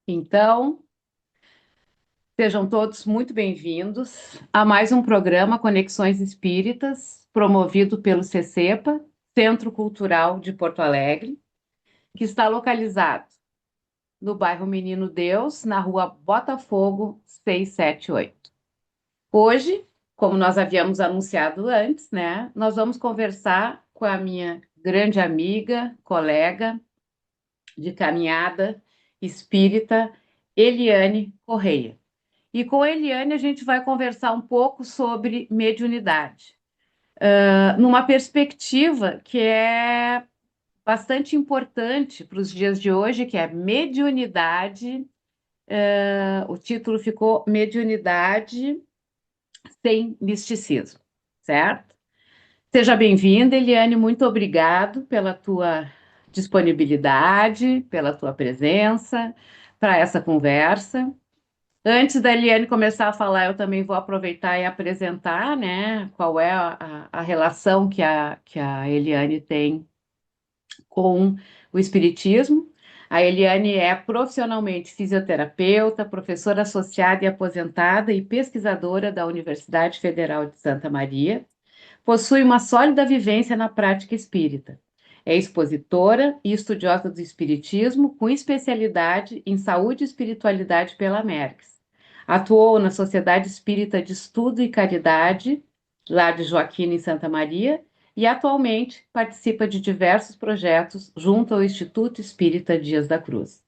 Então, sejam todos muito bem-vindos a mais um programa Conexões Espíritas, promovido pelo CCEPA, Centro Cultural de Porto Alegre, que está localizado no bairro Menino Deus, na rua Botafogo 678. Hoje, como nós havíamos anunciado antes, né, nós vamos conversar com a minha grande amiga, colega de caminhada espírita, Eliane Correia. E com a Eliane a gente vai conversar um pouco sobre mediunidade, numa perspectiva que é bastante importante para os dias de hoje, que é mediunidade. O título ficou Mediunidade sem Misticismo, certo? Seja bem-vinda, Eliane, muito obrigado pela tua disponibilidade, pela tua presença para essa conversa. Antes da Eliane começar a falar, eu também vou aproveitar e apresentar, né, qual é a relação que a Eliane tem com o Espiritismo. A Eliane é profissionalmente fisioterapeuta, professora associada e aposentada e pesquisadora da Universidade Federal de Santa Maria. Possui uma sólida vivência na prática espírita. É expositora e estudiosa do Espiritismo, com especialidade em saúde e espiritualidade pela Merckx. Atuou na Sociedade Espírita de Estudo e Caridade, lá de Joaquina, em Santa Maria, e atualmente participa de diversos projetos junto ao Instituto Espírita Dias da Cruz.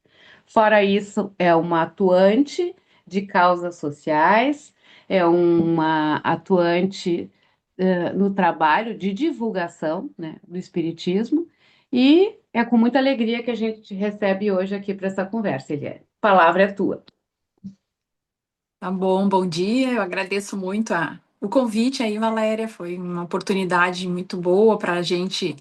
Fora isso, é uma atuante de causas sociais, é uma atuante no trabalho de divulgação, né, do Espiritismo, e é com muita alegria que a gente te recebe hoje aqui para essa conversa, Eliane. A palavra é tua. Tá bom, bom dia. Eu agradeço muito o convite aí, Valéria. Foi uma oportunidade muito boa para a gente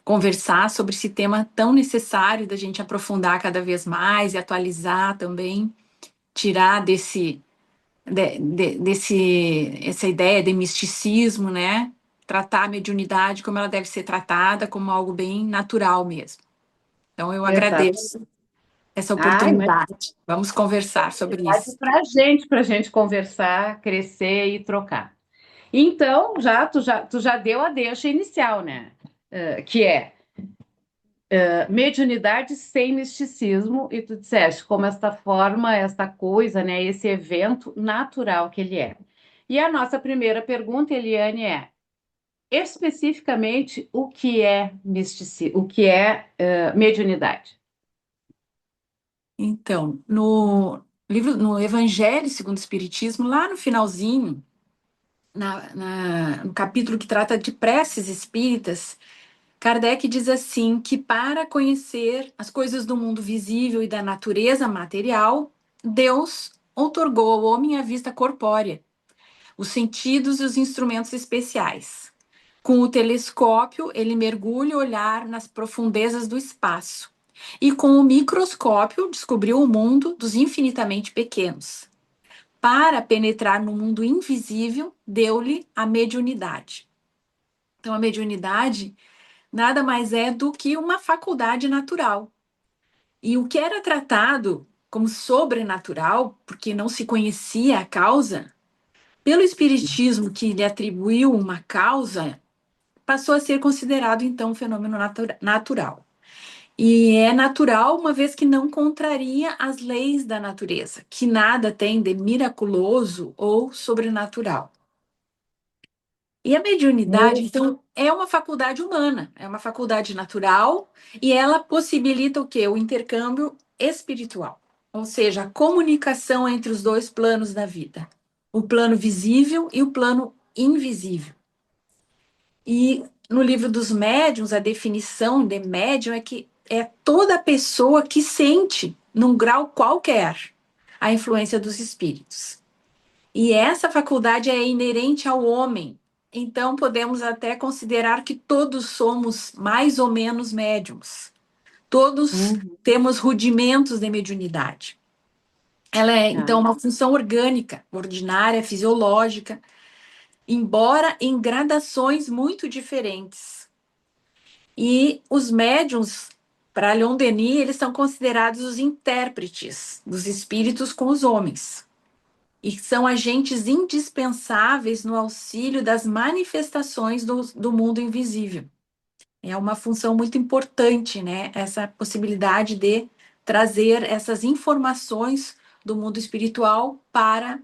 conversar sobre esse tema tão necessário da gente aprofundar cada vez mais e atualizar também, tirar essa ideia de misticismo, né? Tratar a mediunidade como ela deve ser tratada, como algo bem natural mesmo. Então, eu Exato. agradeço essa Ai, mas oportunidade. Vamos conversar sobre isso. para a gente conversar, crescer e trocar. Então, tu já deu a deixa inicial, né? Que é mediunidade sem misticismo, e tu disseste como esta forma, esta coisa, né? Esse evento natural que ele é. E a nossa primeira pergunta, Eliane, é especificamente o que é misticismo, o que é mediunidade. Então, no livro, no Evangelho segundo o Espiritismo, lá no finalzinho, no capítulo que trata de preces espíritas, Kardec diz assim que para conhecer as coisas do mundo visível e da natureza material, Deus outorgou ao homem a vista corpórea, os sentidos e os instrumentos especiais. Com o telescópio, ele mergulha o olhar nas profundezas do espaço. E com o microscópio, descobriu o mundo dos infinitamente pequenos. Para penetrar no mundo invisível, deu-lhe a mediunidade. Então, a mediunidade nada mais é do que uma faculdade natural. E o que era tratado como sobrenatural, porque não se conhecia a causa, pelo Espiritismo, que lhe atribuiu uma causa, passou a ser considerado então um fenômeno natural. E é natural, uma vez que não contraria as leis da natureza, que nada tem de miraculoso ou sobrenatural. E a mediunidade, então, é uma faculdade humana, é uma faculdade natural, e ela possibilita o quê? O intercâmbio espiritual, ou seja, a comunicação entre os dois planos da vida, o plano visível e o plano invisível. E no livro dos médiuns, a definição de médium é que é toda pessoa que sente, num grau qualquer, a influência dos espíritos. E essa faculdade é inerente ao homem. Então, podemos até considerar que todos somos mais ou menos médiums. Todos Uhum. temos rudimentos de mediunidade. Ela é, Tá. então, uma função orgânica, ordinária, fisiológica, embora em gradações muito diferentes. E os médiums Para Leon Denis, eles são considerados os intérpretes dos espíritos com os homens e são agentes indispensáveis no auxílio das manifestações do mundo invisível. É uma função muito importante, né? Essa possibilidade de trazer essas informações do mundo espiritual para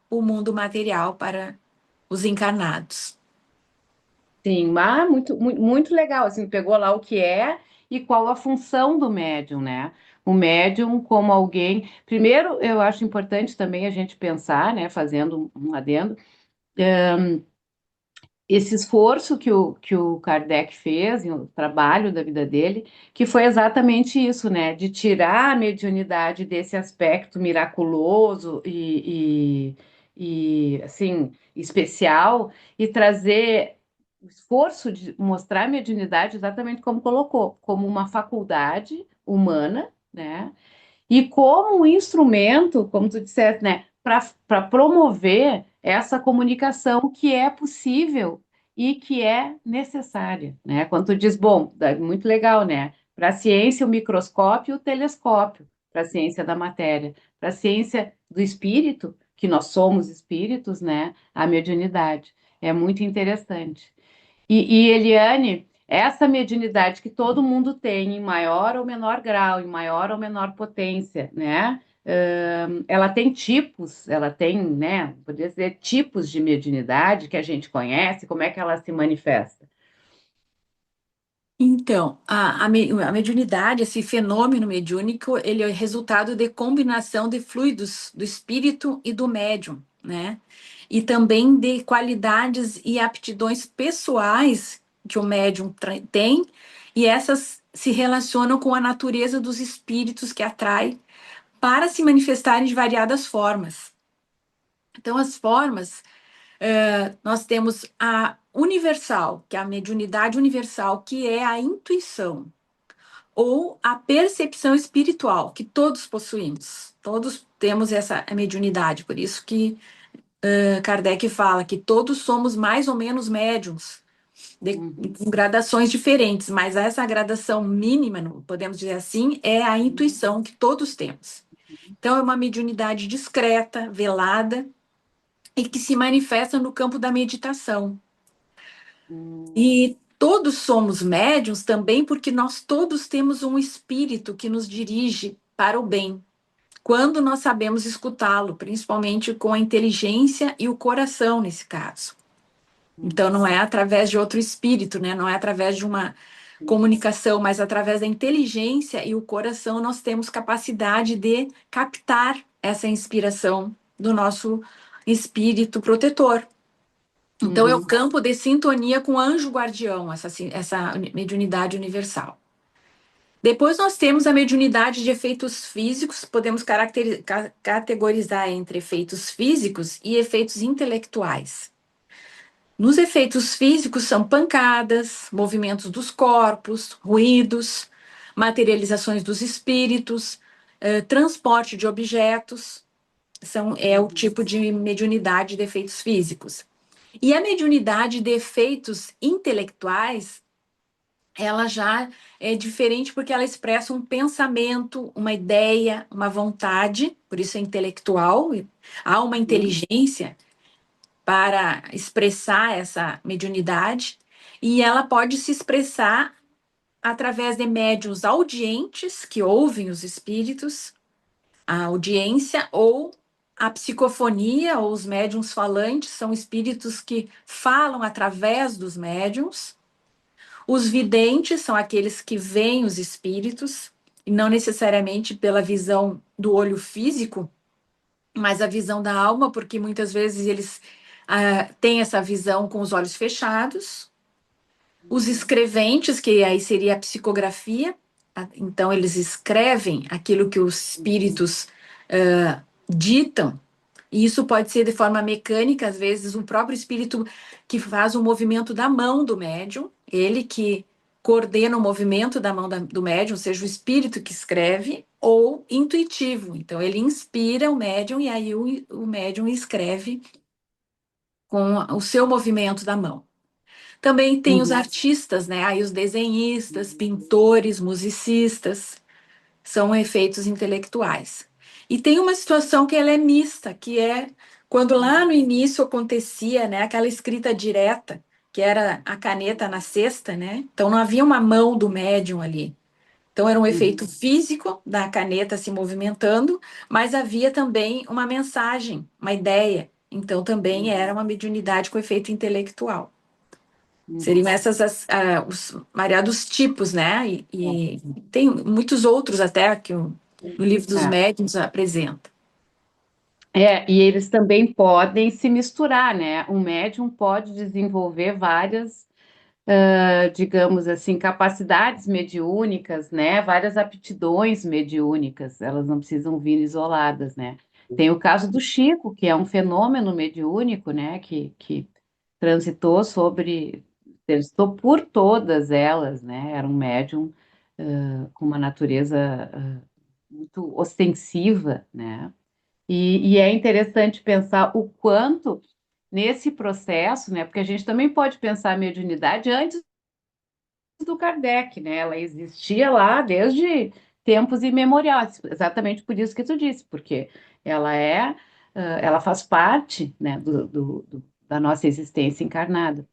o mundo material, para os encarnados. Sim, mas muito legal, assim, pegou lá o que é e qual a função do médium, né? O médium como alguém. Primeiro, eu acho importante também a gente pensar, né, fazendo um adendo, esse esforço que o Kardec fez, o trabalho da vida dele, que foi exatamente isso, né? De tirar a mediunidade desse aspecto miraculoso assim, especial e trazer o esforço de mostrar a mediunidade exatamente como colocou, como uma faculdade humana, né? E como um instrumento, como tu disseste, né, para promover essa comunicação que é possível e que é necessária, né? Quando tu diz, bom, muito legal, né? Para a ciência, o microscópio e o telescópio, para a ciência da matéria, para a ciência do espírito, que nós somos espíritos, né? A mediunidade. É muito interessante. Eliane, essa mediunidade que todo mundo tem, em maior ou menor grau, em maior ou menor potência, né? Ela tem tipos, ela tem, né? Poderia dizer tipos de mediunidade que a gente conhece, como é que ela se manifesta? Então, a mediunidade, esse fenômeno mediúnico, ele é resultado de combinação de fluidos do espírito e do médium, né? E também de qualidades e aptidões pessoais que o médium tem, e essas se relacionam com a natureza dos espíritos que atrai para se manifestarem de variadas formas. Então, as formas nós temos a universal, que é a mediunidade universal, que é a intuição, ou a percepção espiritual, que todos possuímos. Todos temos essa mediunidade, por isso que Kardec fala que todos somos mais ou menos médiums, Uhum, com gradações diferentes, mas essa gradação mínima, podemos dizer assim, é a intuição que todos temos. Então, é uma mediunidade discreta, velada, e que se manifesta no campo da meditação. uhum, E todos somos médiums também porque nós todos temos um espírito que nos dirige para o bem, quando nós sabemos escutá-lo, principalmente com a inteligência e o coração, nesse caso. Então, uhum, não é através de outro espírito, né? Não é através de uma comunicação, mas através da inteligência e o coração nós temos capacidade de captar essa inspiração do nosso espírito protetor. Então, é o uhum, campo de sintonia com o anjo guardião, essa mediunidade universal. Depois nós temos a mediunidade de efeitos físicos, podemos categorizar entre efeitos físicos e efeitos intelectuais. Nos efeitos físicos são pancadas, movimentos dos corpos, ruídos, materializações dos espíritos, transporte de objetos, é o uhum, tipo de mediunidade de efeitos físicos. E a mediunidade de efeitos intelectuais, ela já é diferente porque ela expressa um pensamento, uma ideia, uma vontade, por isso é intelectual, há uma uhum, inteligência para expressar essa mediunidade, e ela pode se expressar através de médiuns audientes que ouvem os espíritos, a audiência ou a psicofonia ou os médiuns falantes são espíritos que falam através dos médiuns. Os videntes são aqueles que veem os espíritos, e não necessariamente pela visão do olho físico, mas a visão da alma, porque muitas vezes eles têm essa visão com os olhos fechados. Os uhum, escreventes, que aí seria a psicografia, então eles escrevem aquilo que os uhum, espíritos ditam, e isso pode ser de forma mecânica, às vezes o próprio espírito que faz o movimento da mão do médium, ele que coordena o movimento da mão do médium, seja o espírito que escreve, ou intuitivo. Então, ele inspira o médium e aí o médium escreve com o seu movimento da mão. Também tem os Uhum. artistas, né? Aí os desenhistas, pintores, musicistas, são efeitos intelectuais. E tem uma situação que ela é mista, que é quando lá no início acontecia, né, aquela escrita direta, que era a caneta na cesta, né? Então não havia uma mão do médium ali. Então era um Uhum. efeito físico da caneta se movimentando, mas havia também uma mensagem, uma ideia. Então também era uma mediunidade com efeito intelectual. Uhum. Seriam os variados tipos, né? E tem muitos outros até que no livro dos É. médiuns apresenta. E eles também podem se misturar, né? Um médium pode desenvolver várias, digamos assim, capacidades mediúnicas, né? Várias aptidões mediúnicas, elas não precisam vir isoladas, né? Tem o caso do Chico, que é um fenômeno mediúnico, né? Que transitou transitou por todas elas, né? Era um médium, com uma natureza, muito ostensiva, né? E é interessante pensar o quanto nesse processo, né? Porque a gente também pode pensar a mediunidade antes do Kardec, né? Ela existia lá desde tempos imemoriais, exatamente por isso que tu disse, porque ela ela faz parte, né, da nossa existência encarnada.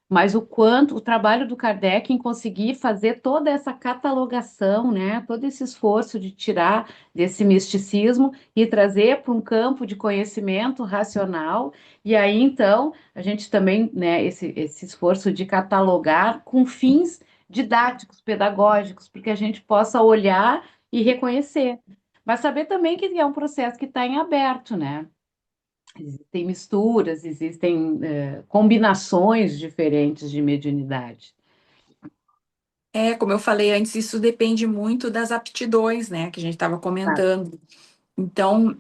Mas o quanto o trabalho do Kardec em conseguir fazer toda essa catalogação, né, todo esse esforço de tirar desse misticismo e trazer para um campo de conhecimento racional, e aí então a gente também, né, esse esforço de catalogar com fins didáticos, pedagógicos, porque a gente possa olhar e reconhecer. Mas saber também que é um processo que está em aberto, né? Existem misturas, existem combinações diferentes de mediunidade. É, como eu falei antes, isso depende muito das aptidões, né, que a gente estava Tá. comentando. Então,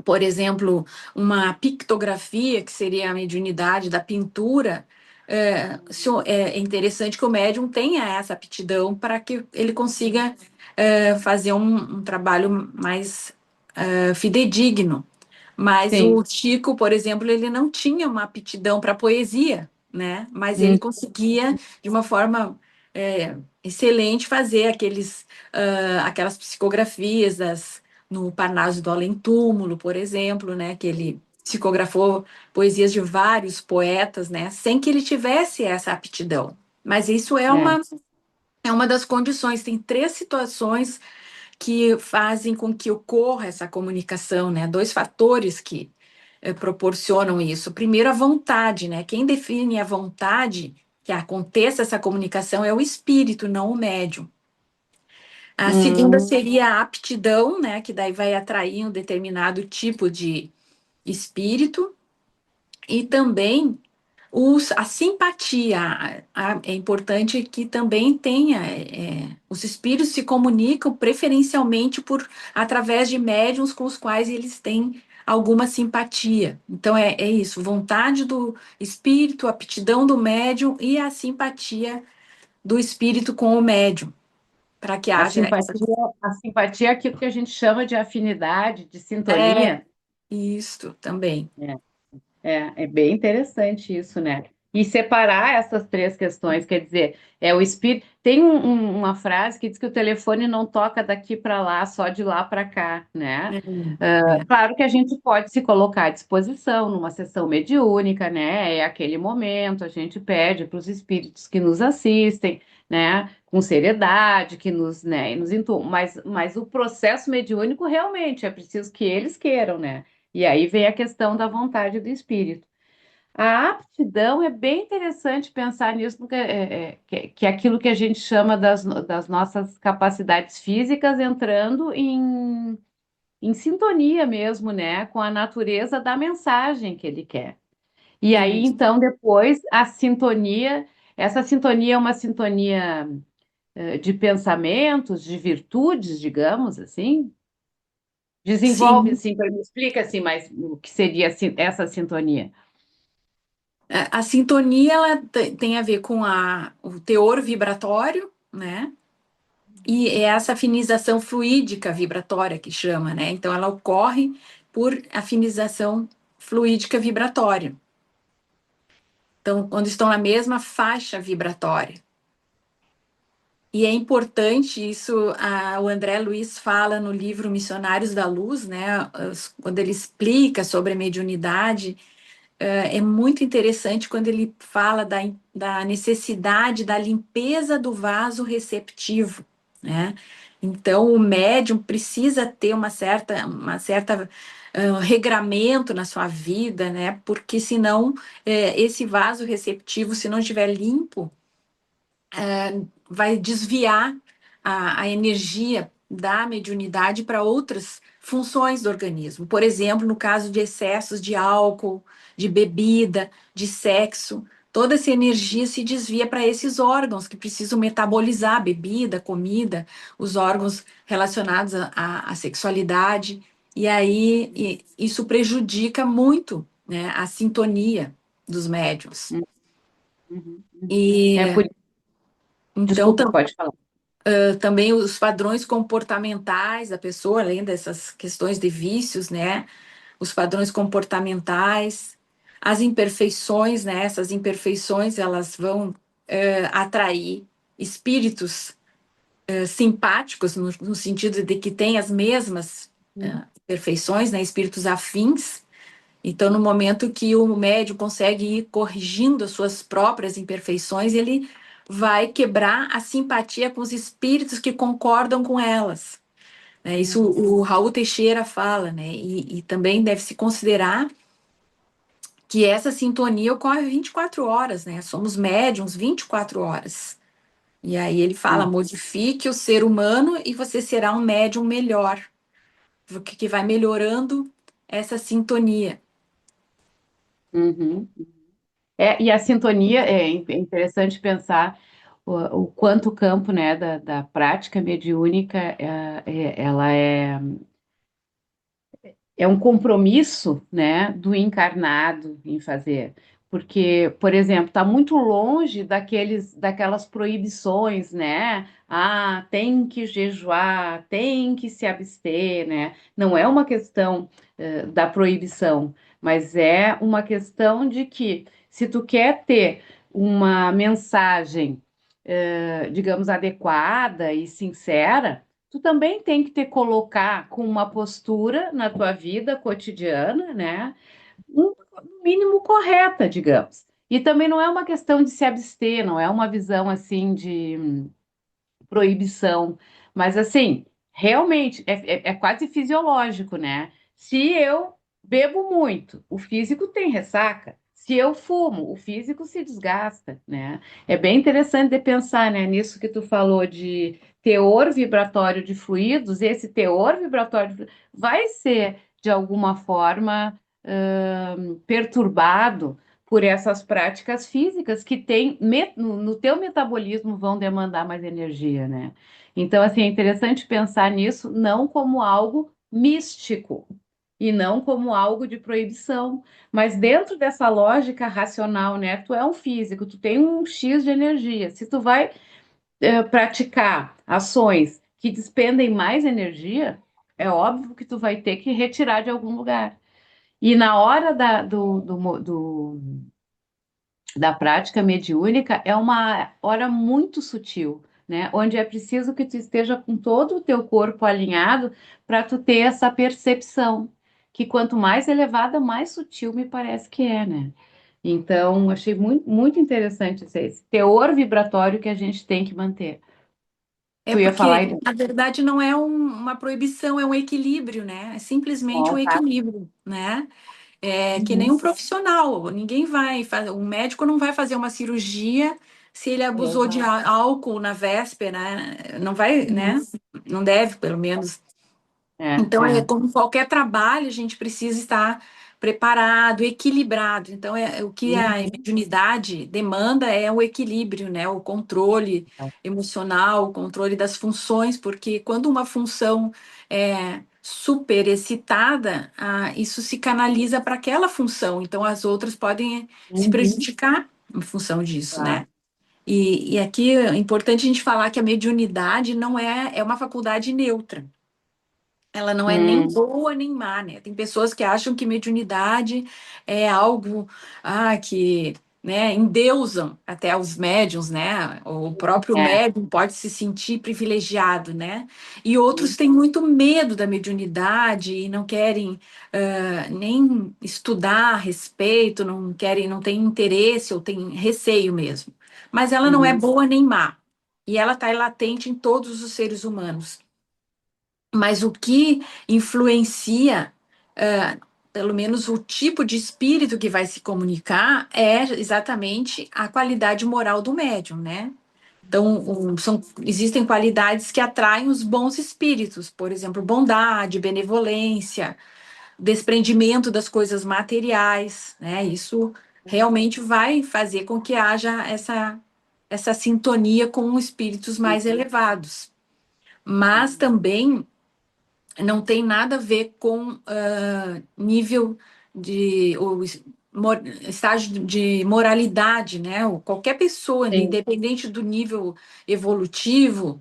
por exemplo, uma pictografia, que seria a mediunidade da pintura, é interessante que o médium tenha essa aptidão para que ele consiga fazer um trabalho mais fidedigno. Mas o Sim. Chico, por exemplo, ele não tinha uma aptidão para poesia, né? Mas ele Hum. conseguia, de uma forma excelente, fazer aquelas psicografias no Parnaso do Além-Túmulo, por exemplo, né? Que ele psicografou poesias de vários poetas, né? Sem que ele tivesse essa aptidão. Mas isso É. é uma das condições. Tem três situações que fazem com que ocorra essa comunicação, né? Dois fatores que proporcionam isso. Primeiro, a vontade, né? Quem define a vontade que aconteça essa comunicação é o espírito, não o médium. A segunda Hum. seria a aptidão, né? Que daí vai atrair um determinado tipo de espírito. E também a simpatia. É importante que também tenha. Os espíritos se comunicam preferencialmente através de médiums com os quais eles têm alguma simpatia. Então é isso, vontade do espírito, aptidão do médium e a simpatia do espírito com o médium, para que A haja essa. simpatia, a simpatia é aquilo que a gente chama de afinidade, de É, sintonia. isso também. É bem interessante isso, né? E separar essas três questões, quer dizer, é o espírito. Tem uma frase que diz que o telefone não toca daqui para lá, só de lá para cá, né? É. Claro que a gente pode se colocar à disposição numa sessão mediúnica, né? É aquele momento, a gente pede para os espíritos que nos assistem, né? Com seriedade, que nos intuam. Mas o processo mediúnico realmente é preciso que eles queiram, né? E aí vem a questão da vontade do espírito. A aptidão é bem interessante pensar nisso, porque que é aquilo que a gente chama das nossas capacidades físicas entrando em sintonia mesmo, né, com a natureza da mensagem que ele quer. E aí, Isso. então, depois, essa sintonia é uma sintonia de pensamentos, de virtudes, digamos assim. Desenvolve Sim. assim, me explica assim, mais o que seria essa sintonia. A sintonia ela tem a ver com o teor vibratório, né? E é essa afinização fluídica vibratória que chama, né? Então ela ocorre por afinização fluídica vibratória. então, quando estão na mesma faixa vibratória. E é importante isso, o André Luiz fala no livro Missionários da Luz, né, quando ele explica sobre a mediunidade, é muito interessante quando ele fala da necessidade da limpeza do vaso receptivo, né? Então, o médium precisa ter uma certa regramento na sua vida, né? Porque senão, esse vaso receptivo, se não estiver limpo, vai desviar a energia da mediunidade para outras funções do organismo. Por exemplo, no caso de excessos de álcool, de bebida, de sexo, toda essa energia se desvia para esses órgãos que precisam metabolizar a bebida, comida, os órgãos relacionados à sexualidade. E aí isso prejudica muito, né, a sintonia dos médiuns. Uhum, uhum. É E por... então Desculpa, pode falar. também os padrões comportamentais da pessoa, além dessas questões de vícios, né? Os padrões comportamentais, as imperfeições, né? Essas imperfeições elas vão atrair espíritos simpáticos no sentido de que têm as mesmas Uhum, perfeições, né? Espíritos afins. Então, no momento que o médium consegue ir corrigindo as suas próprias imperfeições, ele vai quebrar a simpatia com os espíritos que concordam com elas. Né? Isso uhum, o Raul Teixeira fala, né? E também deve se considerar que essa sintonia ocorre 24 horas, né? Somos médiums 24 horas. E aí ele fala: uhum, modifique o ser humano e você será um médium melhor, que vai melhorando essa sintonia. uhum. E a sintonia, é interessante pensar o quanto o campo, né, da prática mediúnica, ela é um compromisso, né, do encarnado em fazer. Porque, por exemplo, está muito longe daquelas proibições, né? Ah, tem que jejuar, tem que se abster, né? Não é uma questão, da proibição, mas é uma questão de que se tu quer ter uma mensagem, digamos, adequada e sincera, tu também tem que te colocar com uma postura na tua vida cotidiana, né? No mínimo correta, digamos. E também não é uma questão de se abster, não é uma visão assim de proibição, mas assim, realmente é quase fisiológico, né? Se eu bebo muito, o físico tem ressaca. Se eu fumo, o físico se desgasta, né? É bem interessante de pensar, né, nisso que tu falou de teor vibratório de fluidos, esse teor vibratório de fluidos vai ser, de alguma forma, perturbado por essas práticas físicas que tem no teu metabolismo vão demandar mais energia, né? Então, assim, é interessante pensar nisso não como algo místico e não como algo de proibição, mas dentro dessa lógica racional, né? Tu é um físico, tu tem um X de energia. Se tu vai praticar ações que despendem mais energia, é óbvio que tu vai ter que retirar de algum lugar. E na hora da prática mediúnica é uma hora muito sutil, né? Onde é preciso que tu esteja com todo o teu corpo alinhado para tu ter essa percepção, que quanto mais elevada, mais sutil me parece que é, né? Então, achei muito, muito interessante esse teor vibratório que a gente tem que manter. É Tu ia falar porque, aí? na verdade, não é uma proibição, é um equilíbrio, né? É simplesmente Ó, um tá. equilíbrio, né? É que nem Uhum. um profissional, ninguém vai fazer, um médico não vai fazer uma cirurgia se ele abusou de Exato. álcool na véspera, né? Não vai, Uhum. né? Não deve, pelo menos. É, Então, é é. como qualquer trabalho, a gente precisa estar preparado, equilibrado. Então, o que a Uhum. mediunidade demanda é o equilíbrio, né? O controle emocional, o controle das funções, porque quando uma função é super excitada, isso se canaliza para aquela função. Então, as outras podem se Uhum. prejudicar em função disso, Tá. né? E aqui é importante a gente falar que a mediunidade não é uma faculdade neutra. Ela não é nem Hum. boa nem má, né? Tem pessoas que acham que mediunidade é algo que né, endeusam até os médiums, né? O próprio É. médium pode se sentir privilegiado, né? E outros têm muito medo da mediunidade e não querem nem estudar a respeito, não querem, não têm interesse ou têm receio mesmo. Mas ela não é Uhum. boa nem má. E ela está latente em todos os seres humanos. Mas o que influencia, pelo menos o tipo de espírito que vai se comunicar, é exatamente a qualidade moral do médium, né? Então, existem qualidades que atraem os bons espíritos, por exemplo, bondade, benevolência, desprendimento das coisas materiais, né? Isso realmente vai fazer com que haja essa sintonia com espíritos mais elevados. Mas também não tem nada a ver com nível de estágio de moralidade, né? Qualquer pessoa, Sim. independente do nível evolutivo,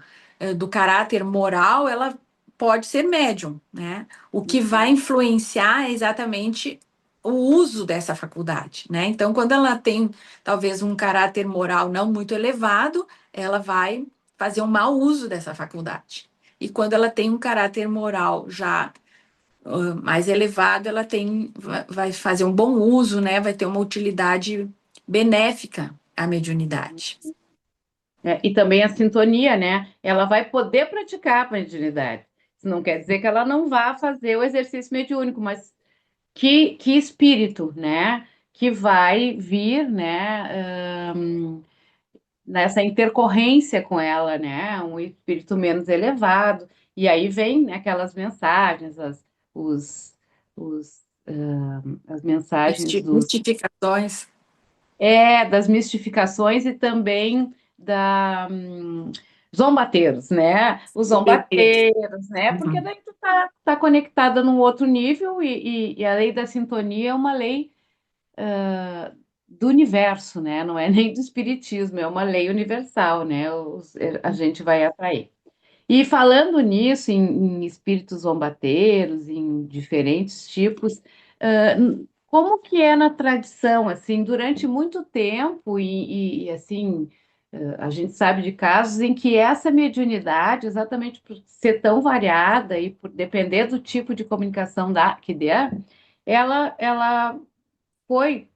do caráter moral, ela pode ser médium, né? O que vai influenciar é exatamente o uso dessa faculdade, né? Então, quando ela tem talvez um caráter moral não muito elevado, ela vai fazer um mau uso dessa faculdade. E quando ela tem um caráter moral já mais elevado, ela vai fazer um bom uso, né? Vai ter uma utilidade benéfica à mediunidade. É, e também a sintonia, né? Ela vai poder praticar a mediunidade. Isso não quer dizer que ela não vá fazer o exercício mediúnico, mas que espírito, né? Que vai vir, né? Nessa intercorrência com ela, né? Um espírito menos elevado. E aí vem, né, aquelas mensagens, os, as mensagens Mistificações. das mistificações e também da zombateiros, né? Os zombateiros, né? Porque Uhum. daí tu tá conectada num outro nível e a lei da sintonia é uma lei do universo, né? Não é nem do espiritismo, é uma lei universal, né? A gente vai atrair. E falando nisso, em espíritos zombateiros, em diferentes tipos, como que é na tradição, assim, durante muito tempo, assim, a gente sabe de casos em que essa mediunidade, exatamente por ser tão variada e por depender do tipo de comunicação que der, ela foi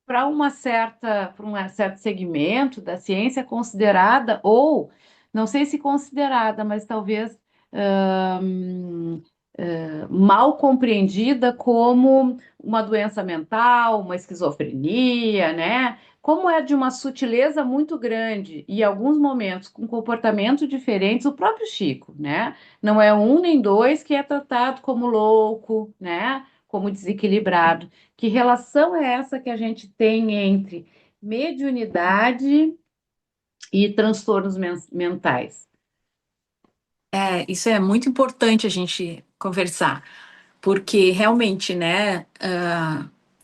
para um certo segmento da ciência considerada, ou não sei se considerada, mas talvez mal compreendida como uma doença mental, uma esquizofrenia, né? Como é de uma sutileza muito grande e, em alguns momentos, com comportamentos diferentes, o próprio Chico, né? Não é um nem dois que é tratado como louco, né? Como desequilibrado. Que relação é essa que a gente tem entre mediunidade e transtornos mentais? Isso é muito importante a gente conversar, porque realmente, né,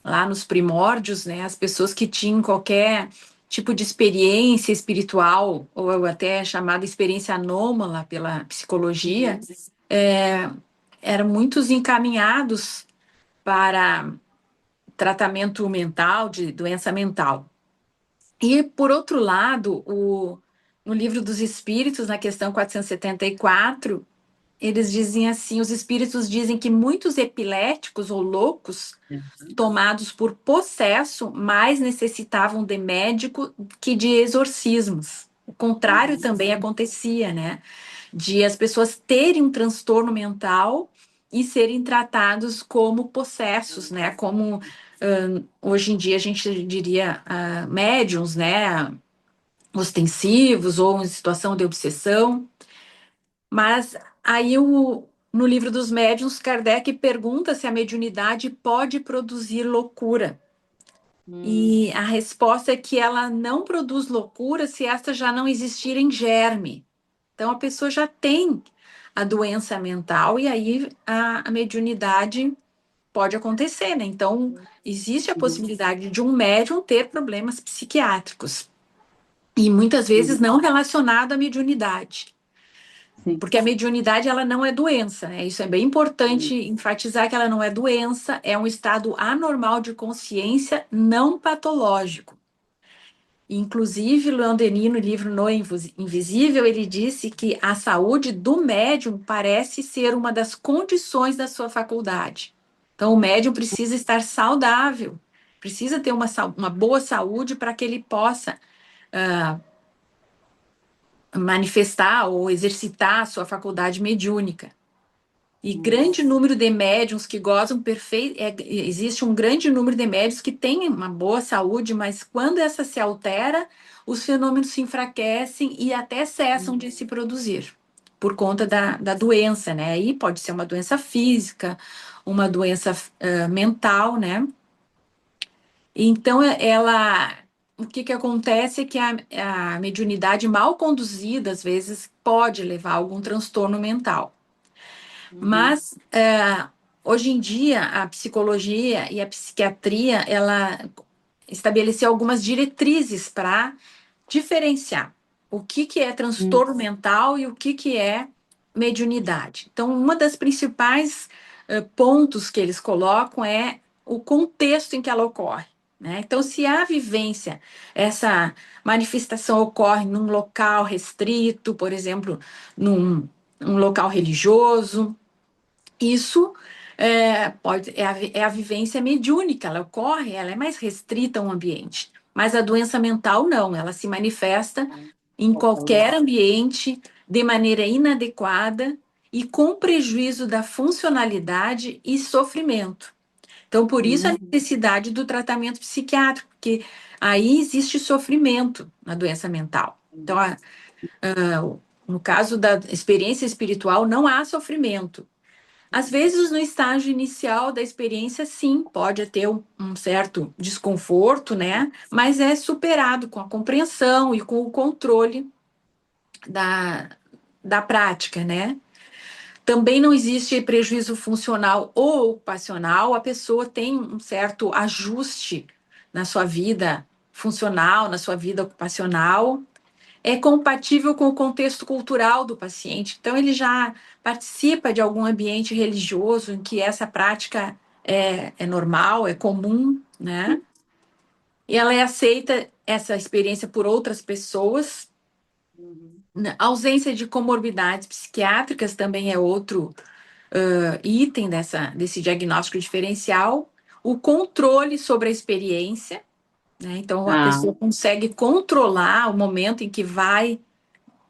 lá nos primórdios, né, as pessoas que tinham qualquer tipo de experiência espiritual, ou até chamada experiência anômala pela psicologia, é, eram muitos encaminhados para tratamento mental, de doença mental. E, por outro lado, no livro dos Espíritos, na questão 474, eles dizem assim: os espíritos dizem que muitos epiléticos ou loucos, tomados por possesso, mais necessitavam de médico que de exorcismos. O contrário também acontecia, né? De as pessoas terem um transtorno mental e serem tratados como possessos, né? Como hoje em dia a gente diria médiums, né? Ostensivos ou em situação de obsessão. Mas aí no livro dos médiuns, Kardec pergunta se a mediunidade pode produzir loucura. Hum, E a resposta é que ela não produz loucura se esta já não existir em germe. Então a pessoa já tem a doença mental e aí a mediunidade pode acontecer, né? Então existe a uhum, possibilidade de um médium ter problemas psiquiátricos e muitas vezes uhum, não relacionado à mediunidade. sim, Porque a mediunidade ela não é doença, né? Isso é bem importante uhum, enfatizar que ela não é doença, é um estado anormal de consciência não patológico. Inclusive, Leon Denis, no livro No Invisível, ele disse que a saúde do médium parece ser uma das condições da sua faculdade. Então, o médium precisa estar saudável, precisa ter uma boa saúde para que ele possa manifestar ou exercitar a sua faculdade mediúnica. E grande número de médiums que gozam perfeito. Existe um grande número de médiums que têm uma boa saúde, mas quando essa se altera, os fenômenos se enfraquecem e até cessam de se produzir, por conta da doença, né? Aí pode ser uma doença física, uma doença mental, né? Então, o que acontece é que a mediunidade mal conduzida, às vezes, pode levar a algum transtorno mental. Mas hoje em dia a psicologia e a psiquiatria ela estabeleceu algumas diretrizes para diferenciar o que é transtorno mental e o que é mediunidade. Então, uma das principais pontos que eles colocam é o contexto em que ela ocorre. Né? Então, se a vivência, essa manifestação ocorre num local restrito, por exemplo, num local religioso, isso é a vivência mediúnica, ela ocorre, ela é mais restrita a um ambiente. Mas a doença mental não, ela se manifesta em qualquer ambiente, de maneira inadequada e com prejuízo da funcionalidade e sofrimento. Então, por isso a necessidade do tratamento psiquiátrico, porque aí existe sofrimento na doença mental. Então, no caso da experiência espiritual, não há sofrimento. Às vezes, no estágio inicial da experiência, sim, pode ter um certo desconforto, né? Mas é superado com a compreensão e com o controle da, da prática, né? Também não existe prejuízo funcional ou ocupacional, a pessoa tem um certo ajuste na sua vida funcional, na sua vida ocupacional, é compatível com o contexto cultural do paciente. Então, ele já participa de algum ambiente religioso em que essa prática é normal, é comum, né? E ela é aceita essa experiência por outras pessoas. A ausência de comorbidades psiquiátricas também é outro item desse diagnóstico diferencial. O controle sobre a experiência, né? Então, a Ah, pessoa consegue controlar o momento em que vai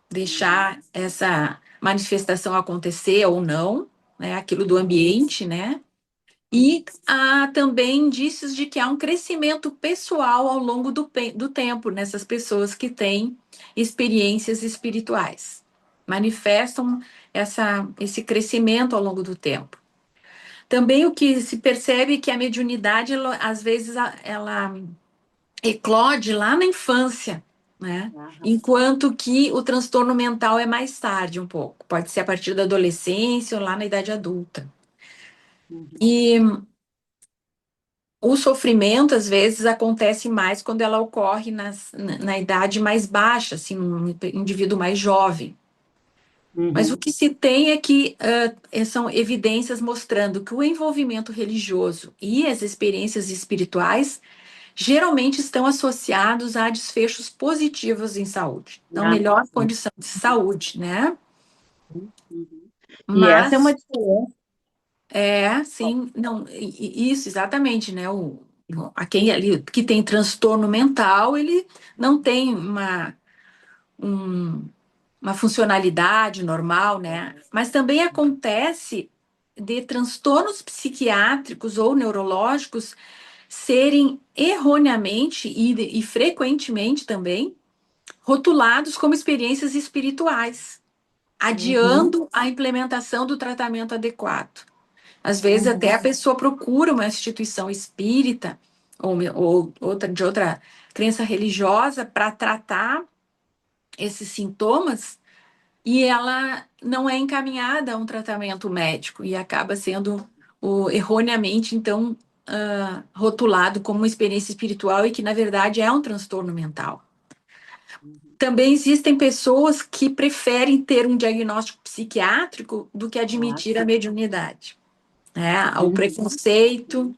deixar essa manifestação acontecer ou não, né, aquilo do ambiente, né? E há também indícios de que há um crescimento pessoal ao longo do tempo nessas pessoas que têm experiências espirituais. Manifestam esse crescimento ao longo do tempo. Também o que se percebe é que a mediunidade, às vezes, ela eclode lá na infância, né? Enquanto que o transtorno mental é mais tarde um pouco. Pode ser a partir da adolescência ou lá na idade adulta. E o sofrimento, às vezes, acontece mais quando ela ocorre na idade mais baixa, assim, um indivíduo mais jovem. Mas o que se tem é que são evidências mostrando que o envolvimento religioso e as experiências espirituais geralmente estão associados a desfechos positivos em saúde. Então, melhor condição de saúde, né? e essa é uma Mas, diferença. sim, não, isso, exatamente, né? A quem ali que tem transtorno mental, ele não tem um- uma funcionalidade normal, né? Mas também acontece de transtornos psiquiátricos ou neurológicos serem erroneamente e frequentemente também rotulados como experiências espirituais, adiando a implementação do tratamento adequado. Às vezes, até a pessoa procura uma instituição espírita ou de outra crença religiosa para tratar esses sintomas e ela não é encaminhada a um tratamento médico e acaba sendo erroneamente, então, rotulado como uma experiência espiritual e que, na verdade, é um transtorno mental. Também existem pessoas que preferem ter um diagnóstico psiquiátrico do que admitir a mediunidade. Né? O preconceito,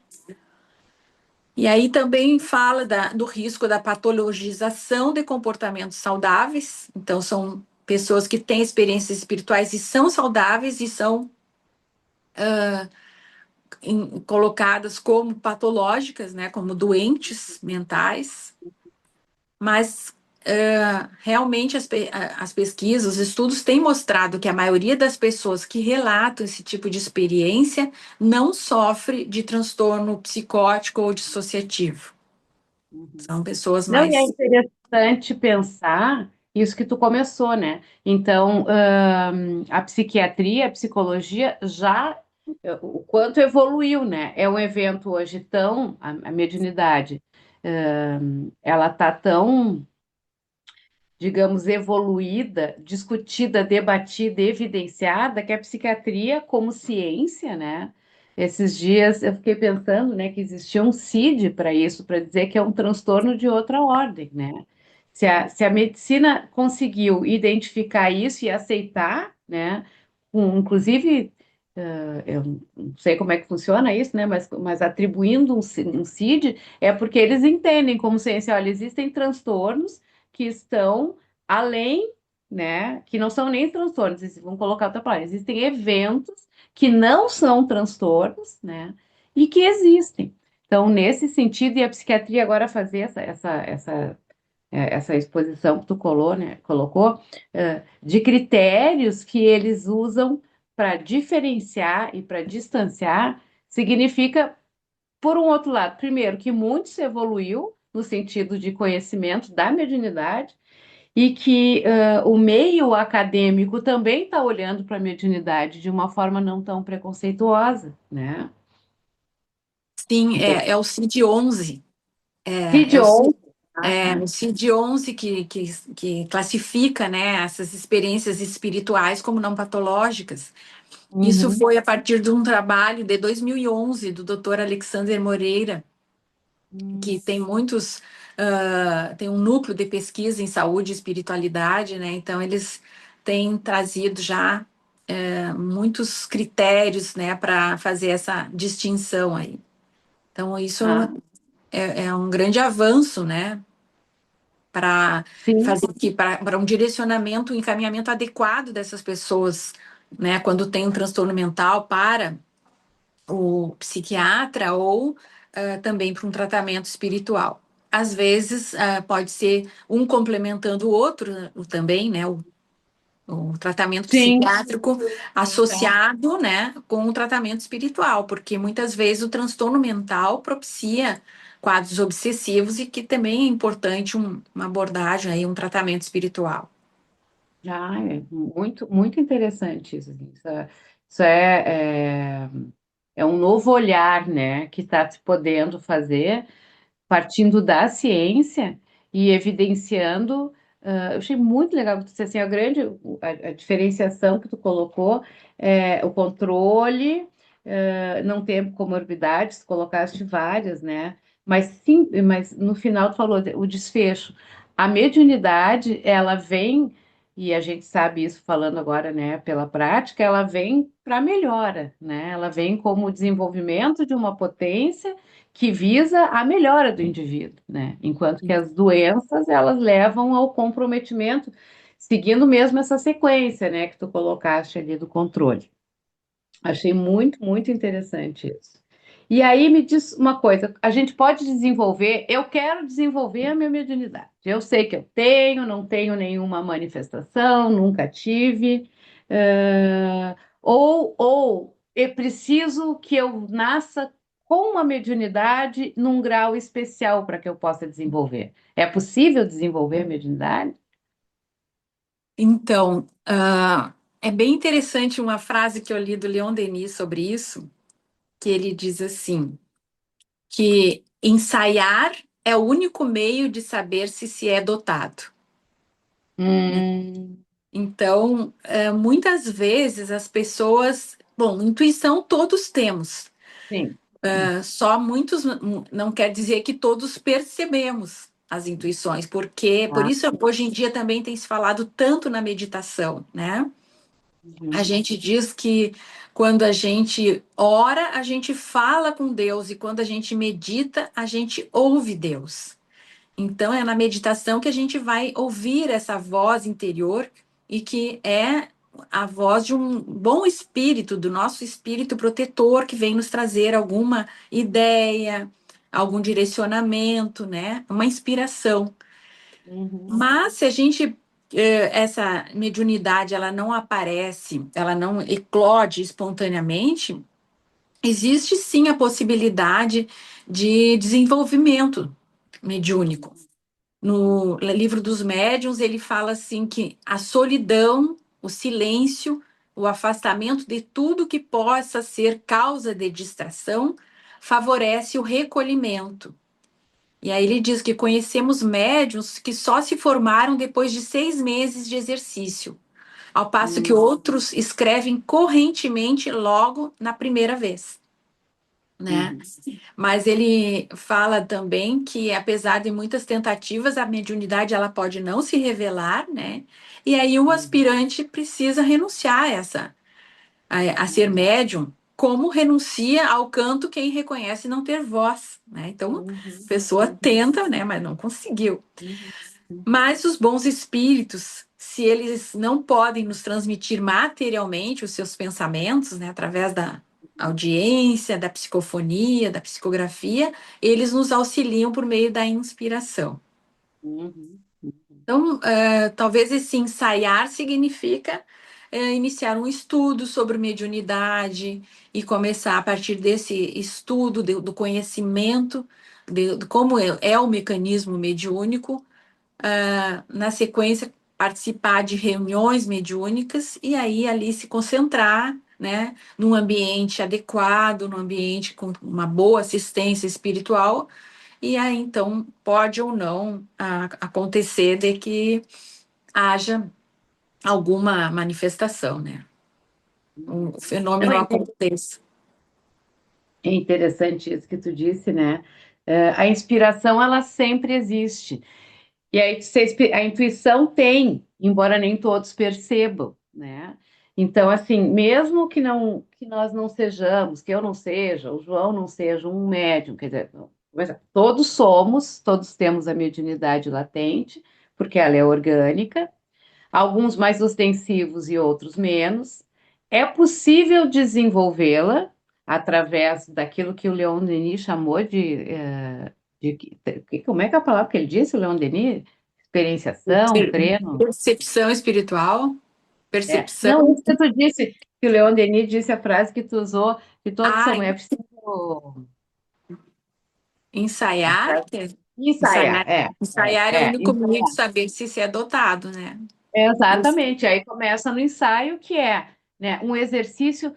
E aí também fala do risco da patologização de comportamentos saudáveis. Então, são pessoas que têm experiências espirituais e são saudáveis e são colocadas como patológicas, né, como doentes mentais. Mas realmente as pesquisas, os estudos têm mostrado que a maioria das pessoas que relatam esse tipo de experiência não sofre de transtorno psicótico ou dissociativo. Uhum. São pessoas Não, e é mais. interessante pensar isso que tu começou, né? Então, a psiquiatria, a psicologia já, o quanto evoluiu, né? É um evento hoje tão, a mediunidade, ela tá tão, digamos, evoluída, discutida, debatida, evidenciada, que a psiquiatria como ciência, né? Esses dias eu fiquei pensando, né, que existia um CID para isso, para dizer que é um transtorno de outra ordem, né? Se a medicina conseguiu identificar isso e aceitar, né, inclusive, eu não sei como é que funciona isso, né, mas atribuindo um CID, é porque eles entendem como ciência, olha, existem transtornos que estão além, né, que não são nem transtornos, vamos colocar outra palavra, existem eventos que não são transtornos, né, e que existem. Então, nesse sentido, e a psiquiatria agora fazer essa exposição que tu colocou, de critérios que eles usam para diferenciar e para distanciar, significa, por um outro lado, primeiro, que muito se evoluiu no sentido de conhecimento da mediunidade, e que o meio acadêmico também está olhando para a mediunidade de uma forma não tão preconceituosa, né? Sim, Então, é o CID-11. É, CID é o, C- 11, ah, é tá. o CID-11 que classifica, né, essas experiências espirituais como não patológicas. Isso Uhum. foi a partir de um trabalho de 2011 do Dr. Alexander Moreira, que tem tem um núcleo de pesquisa em saúde e espiritualidade, né? Então, eles têm trazido já muitos critérios, né, para fazer essa distinção aí. Então, isso Ah, é um grande avanço, né, para sim, fazer que para um direcionamento, um encaminhamento adequado dessas pessoas, né, quando tem um transtorno mental para o psiquiatra ou também para um tratamento espiritual. Às vezes, pode ser um complementando o outro também, né? O tratamento sim, psiquiátrico associado, né, com o tratamento espiritual, porque muitas vezes o transtorno mental propicia quadros obsessivos e que também é importante uma abordagem aí, um tratamento espiritual. já é muito, muito interessante isso, assim. Isso é um novo olhar, né, que está se podendo fazer partindo da ciência e evidenciando. Eu achei muito legal que tu disse assim, a diferenciação que tu colocou é o controle, não ter comorbidades, colocaste várias, né? Mas sim, mas no final tu falou o desfecho. A mediunidade, ela vem, e a gente sabe isso falando agora, né, pela prática, ela vem para melhora, né? Ela vem como o desenvolvimento de uma potência que visa a melhora do indivíduo, né? Enquanto que as doenças, elas levam ao comprometimento, seguindo mesmo essa sequência, né, que tu colocaste ali do controle. Achei muito, muito interessante isso. E aí me diz uma coisa, a gente pode desenvolver, eu quero desenvolver a minha mediunidade. Eu sei que eu tenho, não tenho nenhuma manifestação, nunca tive, ou é preciso que eu nasça com uma mediunidade num grau especial para que eu possa desenvolver. É possível desenvolver a mediunidade? Então, é bem interessante uma frase que eu li do Leon Denis sobre isso, que ele diz assim, que ensaiar é o único meio de saber se é dotado. Hum, Então, muitas vezes as pessoas, bom, intuição todos temos, sim. só muitos não quer dizer que todos percebemos as intuições, porque por Ah, isso hoje em dia também tem se falado tanto na meditação, né? A Uhum. gente diz que quando a gente ora, a gente fala com Deus, e quando a gente medita, a gente ouve Deus. Então, é na meditação que a gente vai ouvir essa voz interior e que é a voz de um bom espírito, do nosso espírito protetor, que vem nos trazer alguma ideia, algum direcionamento, né? Uma inspiração. Uhum. Mas se a gente essa mediunidade ela não aparece, ela não eclode espontaneamente, existe sim a possibilidade de desenvolvimento mediúnico. No livro dos médiuns, ele fala assim que a solidão, o silêncio, o afastamento de tudo que possa ser causa de distração favorece o recolhimento. E aí ele diz que conhecemos médiuns que só se formaram depois de 6 meses de exercício, ao passo que Uhum. outros escrevem correntemente logo na primeira vez, né? Uhum. Mas ele fala também que, apesar de muitas tentativas, a mediunidade ela pode não se revelar, né? E aí o Uhum. aspirante precisa renunciar a ser Uhum. médium, como renuncia ao canto quem reconhece não ter voz, né? Então, a Uhum. pessoa tenta, né, mas não conseguiu. Uhum. Uhum. Mas os bons espíritos, se eles não podem nos transmitir materialmente os seus pensamentos, né, através da audiência, da psicofonia, da psicografia, eles nos auxiliam por meio da inspiração. Uhum. Então, talvez esse ensaiar significa iniciar um estudo sobre mediunidade e começar a partir desse estudo do conhecimento de como é o mecanismo mediúnico, na sequência, participar de reuniões mediúnicas e aí ali se concentrar, né, num ambiente adequado, num ambiente com uma boa assistência espiritual, e aí então pode ou não acontecer de que haja alguma manifestação, né? Uhum. Um Não, fenômeno é aconteça. interessante isso que tu disse, né? A inspiração, ela sempre existe. E aí, a intuição tem, embora nem todos percebam, né? Então, assim, mesmo que nós não sejamos, que eu não seja, o João não seja um médium, quer dizer, todos somos, todos temos a mediunidade latente, porque ela é orgânica, alguns mais ostensivos e outros menos. É possível desenvolvê-la através daquilo que o Leon Denis chamou como é que é a palavra que ele disse, o Leon Denis? Experienciação, treino. Percepção espiritual, percepção. Não, isso que tu disse, que o Leon Denis disse a frase que tu usou, que todos Ah, são, é preciso ensaiar, ensaiar, ensaiar, ensaiar é o único meio de ensaiar. saber se é dotado, né? Isso. Exatamente. Aí começa no ensaio, que é, né, um exercício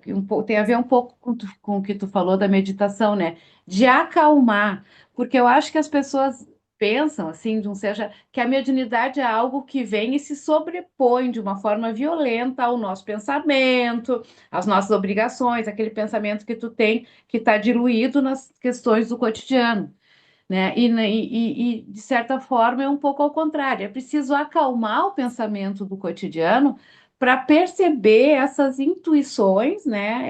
que tem a ver um pouco com o que tu falou da meditação, né? De acalmar, porque eu acho que as pessoas pensam assim, de um seja, que a mediunidade é algo que vem e se sobrepõe de uma forma violenta ao nosso pensamento, às nossas obrigações, aquele pensamento que tu tem que está diluído nas questões do cotidiano, né? De certa forma, é um pouco ao contrário. É preciso acalmar o pensamento do cotidiano para perceber essas intuições, né?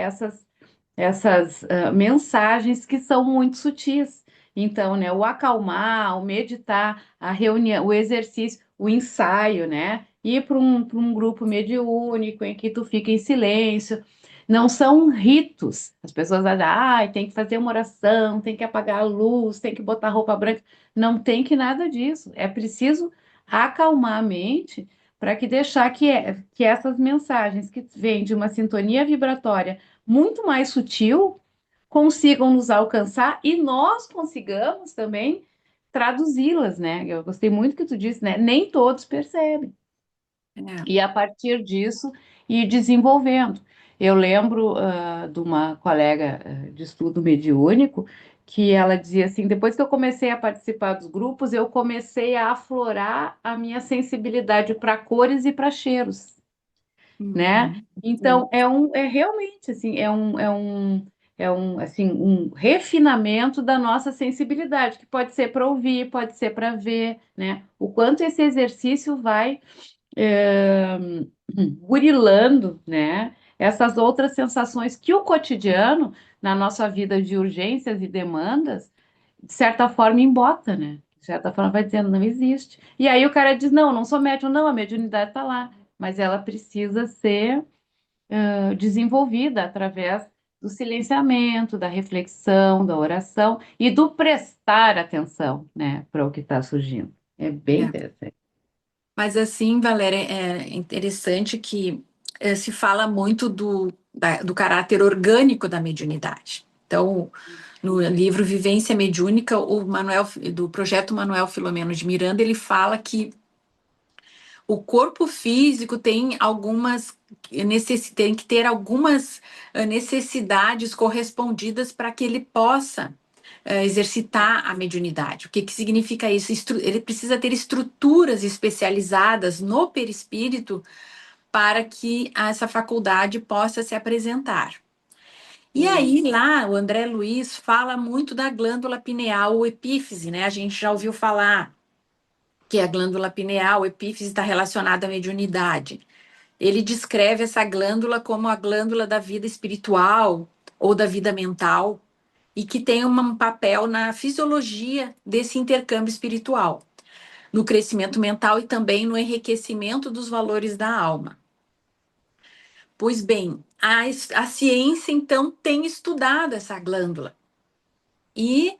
Essas mensagens que são muito sutis. Então, né, o acalmar, o meditar, a reunião, o exercício, o ensaio, né? Ir para um grupo mediúnico em que tu fica em silêncio. Não são ritos. As pessoas acham, tem que fazer uma oração, tem que apagar a luz, tem que botar roupa branca. Não tem que nada disso. É preciso acalmar a mente para que deixar que essas mensagens que vêm de uma sintonia vibratória muito mais sutil consigam nos alcançar e nós consigamos também traduzi-las, né? Eu gostei muito que tu disse, né? Nem todos percebem. É. E a partir disso ir desenvolvendo. Eu lembro de uma colega de estudo mediúnico que ela dizia assim, depois que eu comecei a participar dos grupos, eu comecei a aflorar a minha sensibilidade para cores e para cheiros, né? Uhum. Então é realmente assim, assim um refinamento da nossa sensibilidade, que pode ser para ouvir, pode ser para ver, né? O quanto esse exercício vai é, burilando, né, essas outras sensações que o cotidiano, na nossa vida de urgências e demandas, de certa forma embota, né? De certa forma vai dizendo, não existe. E aí o cara diz, não, não sou médium, não, a mediunidade está lá, mas ela precisa ser desenvolvida através do silenciamento, da reflexão, da oração e do prestar atenção, né, para o que está surgindo. É bem É. interessante. Mas assim, Valéria, é interessante que se fala muito do caráter orgânico da mediunidade. Então, no livro Vivência Mediúnica, o Manuel, do projeto Manuel Filomeno de Miranda, ele fala que o corpo físico tem tem que ter algumas necessidades correspondidas para que ele possa exercitar a mediunidade. O que, que significa isso? Ele precisa ter estruturas especializadas no perispírito para que essa faculdade possa se apresentar. E Hum, aí, lá, o André Luiz fala muito da glândula pineal ou epífise, né? A gente já ouviu falar que a glândula pineal, epífise, está relacionada à mediunidade. Ele descreve essa glândula como a glândula da vida espiritual ou da vida mental e que tem um papel na fisiologia desse intercâmbio espiritual, no crescimento mental e também no enriquecimento dos valores da alma. Pois bem, a ciência então tem estudado essa glândula. E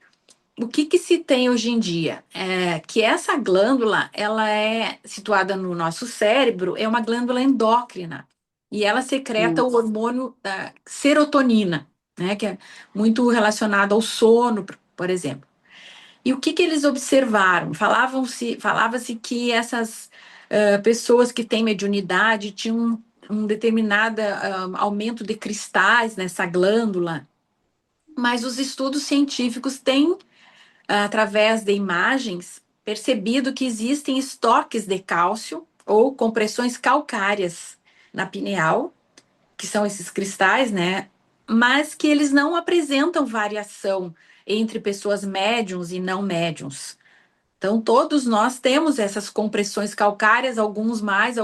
o que, que se tem hoje em dia? É que essa glândula, ela é situada no nosso cérebro, é uma glândula endócrina. E ela secreta hum, o hormônio da serotonina, né, que é muito relacionado ao sono, por exemplo. E o que, que eles observaram? Falava-se que essas pessoas que têm mediunidade tinham um determinado aumento de cristais nessa glândula, mas os estudos científicos têm através de imagens, percebido que existem estoques de cálcio ou compressões calcárias na pineal, que são esses cristais, né? Mas que eles não apresentam variação entre pessoas médiums e não médiums. Então, todos nós temos essas compressões calcárias, alguns mais,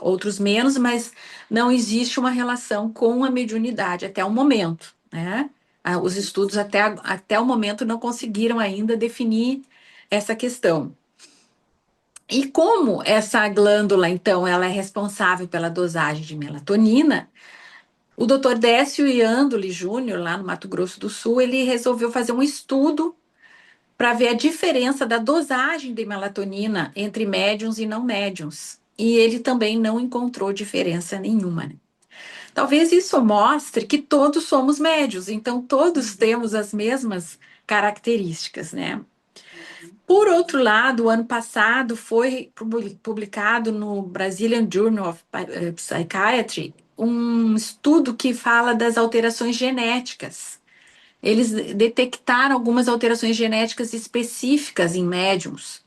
outros menos, mas não existe uma relação com a mediunidade até o momento, né? Os estudos até o momento não conseguiram ainda definir essa questão. E como essa glândula, então, ela é responsável pela dosagem de melatonina, o Dr. Décio Iandoli Júnior, lá no Mato Grosso do Sul, ele resolveu fazer um estudo para ver a diferença da dosagem de melatonina entre médiums e não médiums. E ele também não encontrou diferença nenhuma, né? Talvez isso mostre que todos somos médios, então todos temos as mesmas características, né? Por outro lado, o ano passado foi publicado no Brazilian Journal of Psychiatry um estudo que fala das alterações genéticas. Eles detectaram algumas alterações genéticas específicas em médiums.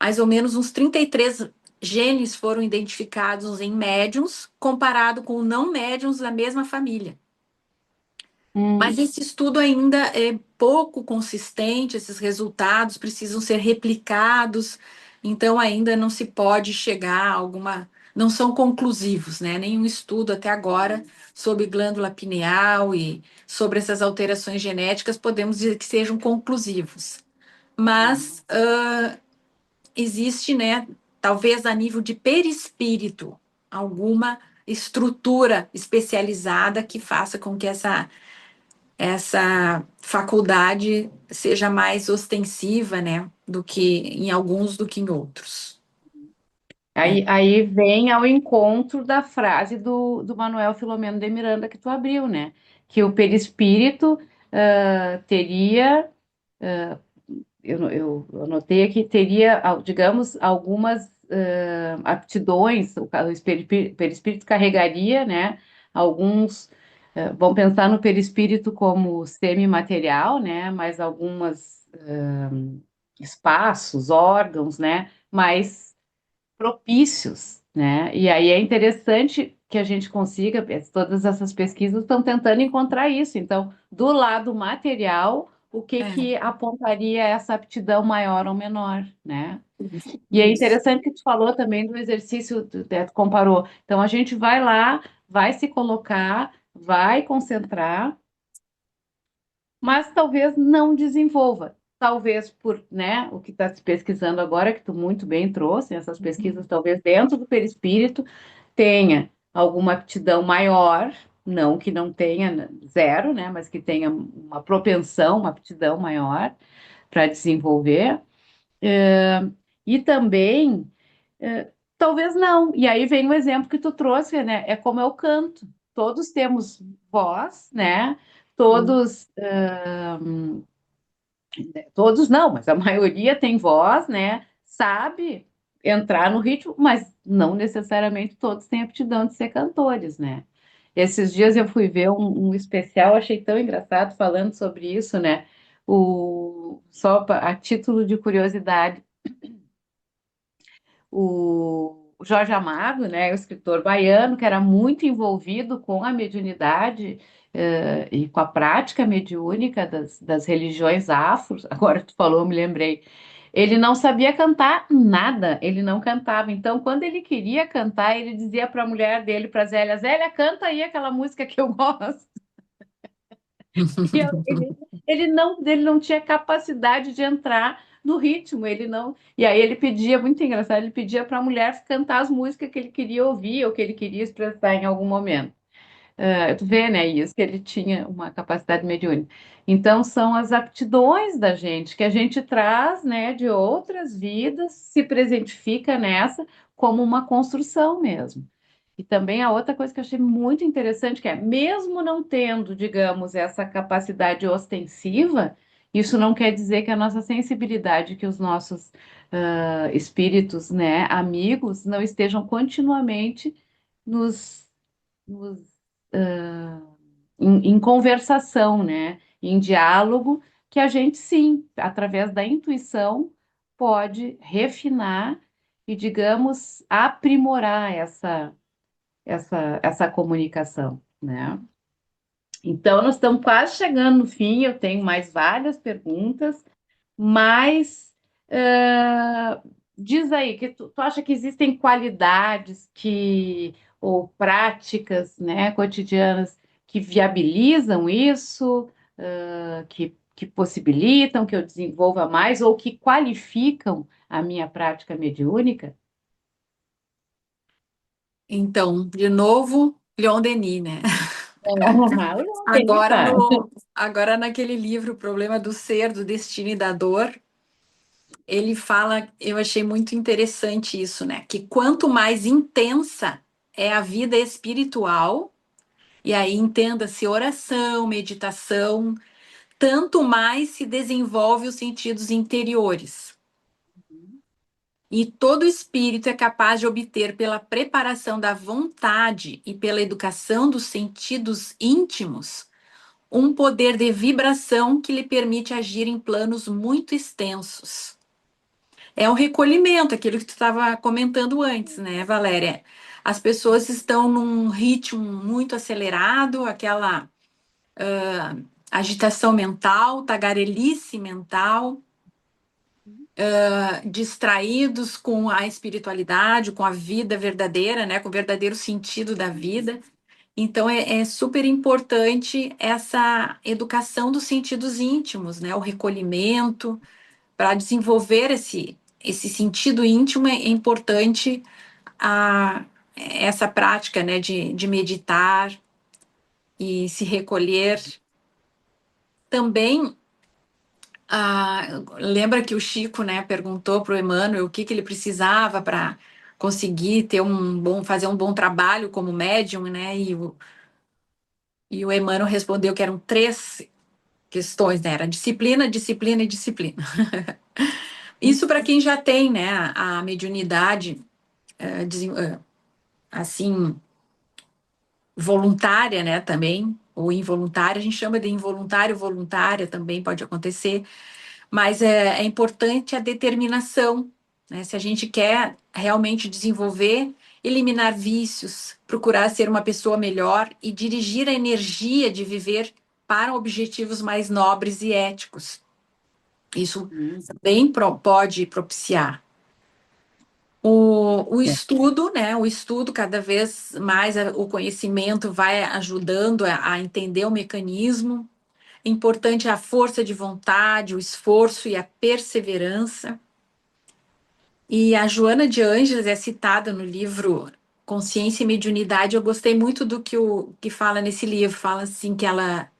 Mais ou menos uns 33 genes foram identificados em médiums, comparado com não médiums da mesma família. Mas hum. esse estudo ainda é pouco consistente, esses resultados precisam ser replicados, então ainda não se pode chegar a alguma. Não são conclusivos, né? Nenhum estudo até agora sobre glândula pineal e sobre essas alterações genéticas podemos dizer que sejam conclusivos. Mas existe, né, talvez a nível de perispírito, alguma estrutura especializada que faça com que essa faculdade seja mais ostensiva, né, do que em alguns do que em outros. É, Aí vem ao encontro da frase do Manuel Filomeno de Miranda que tu abriu, né? Que o perispírito teria, eu anotei aqui, teria, digamos, algumas aptidões, perispírito carregaria, né? Alguns, vamos pensar no perispírito como semimaterial, né? Mas algumas espaços, órgãos, né? Mais propícios, né? E aí é interessante que a gente consiga, todas essas pesquisas estão tentando encontrar isso. Então, do lado material, o que é. que apontaria essa aptidão maior ou menor, né? E é Isso. interessante que tu falou também do exercício, tu comparou. Então a gente vai lá, vai se colocar, vai concentrar, mas talvez não desenvolva. Talvez por, né, o que está se pesquisando agora, que tu muito bem trouxe, essas pesquisas, talvez dentro do perispírito tenha alguma aptidão maior, não que não tenha zero, né, mas que tenha uma propensão, uma aptidão maior para desenvolver. E também, talvez não. E aí vem o exemplo que tu trouxe, né? É como eu canto. Todos temos voz, né? Todos, todos não, mas a maioria tem voz, né? Sabe entrar no ritmo, mas não necessariamente todos têm aptidão de ser cantores, né? Esses dias eu fui ver um especial, achei tão engraçado falando sobre isso, né? A título de curiosidade, o Jorge Amado, né, o escritor baiano, que era muito envolvido com a mediunidade e com a prática mediúnica das religiões afros. Agora tu falou, me lembrei. Ele não sabia cantar nada, ele não cantava. Então, quando ele queria cantar, ele dizia para a mulher dele, para Zélia, Zélia, canta aí aquela música que eu gosto. E ele não tinha capacidade de entrar no ritmo, ele não. E aí ele pedia, muito engraçado, ele pedia para a mulher cantar as músicas que ele queria ouvir ou que ele queria expressar em algum momento. Tu vê, né, isso, que ele tinha uma capacidade mediúnica. Então, são as aptidões da gente, que a gente traz, né, de outras vidas, se presentifica nessa como uma construção mesmo. E também a outra coisa que eu achei muito interessante, que é, mesmo não tendo, digamos, essa capacidade ostensiva, isso não quer dizer que a nossa sensibilidade, que os nossos espíritos, né, amigos, não estejam continuamente nos, nos em conversação, né, em diálogo, que a gente sim, através da intuição, pode refinar e, digamos, aprimorar essa comunicação, né? Então, nós estamos quase chegando no fim, eu tenho mais várias perguntas, mas diz aí, que tu acha que existem qualidades ou práticas, né, cotidianas que viabilizam isso, que possibilitam que eu desenvolva mais ou que qualificam a minha prática mediúnica? Então, de novo, Leon Denis, né? Denis, Agora claro. no, agora naquele livro, O Problema do Ser, do Destino e da Dor, ele fala, eu achei muito interessante isso, né? Que quanto mais intensa é a vida espiritual, e aí entenda-se oração, meditação, tanto mais se desenvolve os sentidos interiores. E todo espírito é capaz de obter, pela preparação da vontade e pela educação dos sentidos íntimos, um poder de vibração que lhe permite agir em planos muito extensos. É um recolhimento, aquilo que tu estava comentando antes, né, Valéria? As pessoas estão num ritmo muito acelerado, aquela agitação mental, tagarelice mental, distraídos com a espiritualidade, com a vida verdadeira, né, com o verdadeiro sentido da vida. Então é super importante essa educação dos sentidos íntimos, né, o recolhimento para desenvolver esse sentido íntimo é importante a essa prática, né, de meditar e se recolher. Também lembra que o Chico, né, perguntou para o Emmanuel o que ele precisava para conseguir fazer um bom trabalho como médium, né? E o Emmanuel respondeu que eram três questões, né? Era disciplina, disciplina e disciplina. Isso para quem já tem, né, a mediunidade, assim, voluntária, né, também, ou involuntária, a gente chama de involuntário, voluntária também pode acontecer, mas é importante a determinação, né? Se a gente quer realmente desenvolver, eliminar vícios, procurar ser uma pessoa melhor e dirigir a energia de viver para objetivos mais nobres e éticos. Isso Hum. também pode propiciar. O É. estudo, né? O estudo, cada vez mais o conhecimento vai ajudando a entender o mecanismo. Importante a força de vontade, o esforço e a perseverança. E a Joana de Ângeles é citada no livro Consciência e Mediunidade. Eu gostei muito do que fala nesse livro. Fala assim que ela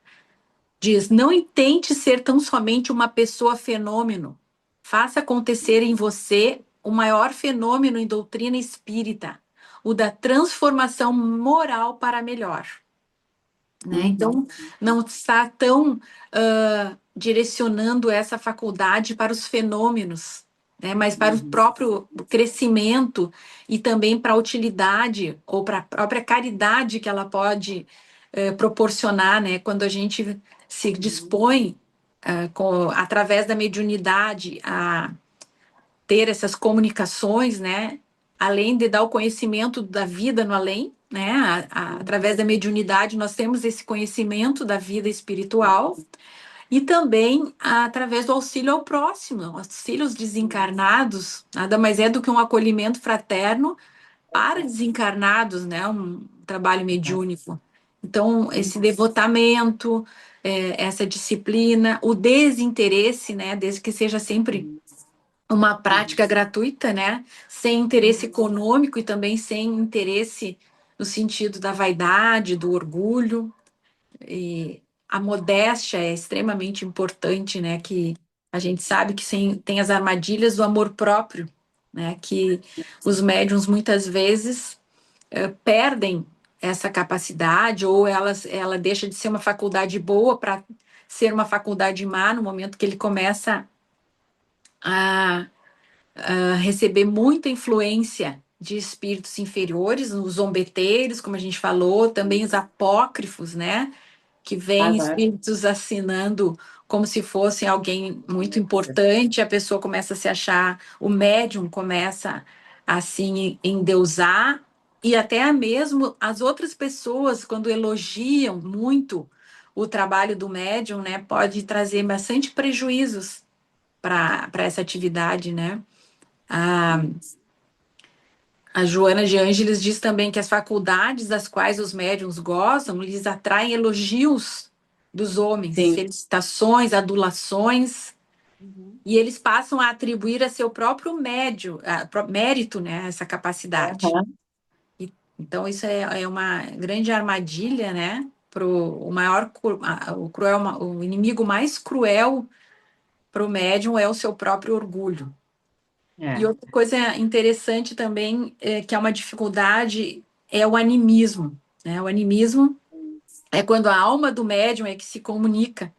diz: não intente ser tão somente uma pessoa fenômeno. Faça acontecer em você o maior fenômeno em doutrina espírita, o da transformação moral para melhor, né? Uhum, Então, não está tão direcionando essa faculdade para os fenômenos, né? Mas para o uhum, próprio crescimento e também para a utilidade ou para a própria caridade que ela pode proporcionar, né? Quando a gente se dispõe através da mediunidade a ter essas comunicações, né? Além de dar o conhecimento da vida no além, né? Através da mediunidade, nós temos esse conhecimento da vida espiritual e também através do auxílio ao próximo, auxílio aos desencarnados, nada mais é do que um acolhimento fraterno para desencarnados, né? Um trabalho mediúnico. Então, esse uhum, devotamento, essa disciplina, o desinteresse, né? Desde que seja sempre uhum, uma uhum, prática gratuita, né? Sem interesse econômico e também sem interesse no sentido da vaidade, do orgulho. E a modéstia é extremamente importante, né? Que a gente sabe que tem as armadilhas do amor próprio, né? Que os médiums muitas vezes perdem essa capacidade ou ela deixa de ser uma faculdade boa para ser uma faculdade má no momento que ele começa a receber muita influência de espíritos inferiores, os zombeteiros, como a gente falou, também os apócrifos, né? Que vêm azar. espíritos assinando como se fosse alguém muito importante, a pessoa começa a se achar, o médium começa assim endeusar, e até mesmo as outras pessoas, quando elogiam muito o trabalho do médium, né, pode trazer bastante prejuízos para essa atividade, né? A, a Joana de Ângeles diz também que as faculdades das quais os médiuns gozam lhes atraem elogios dos homens, Sim. felicitações, adulações, Uhum. e eles passam a atribuir a seu próprio mérito, né, essa capacidade. Aham. Então, isso é uma grande armadilha, né? O maior, o cruel, o inimigo mais cruel para o médium é o seu próprio orgulho. E É. outra coisa interessante também, que é uma dificuldade, é o animismo, né? O animismo é quando a alma do médium é que se comunica,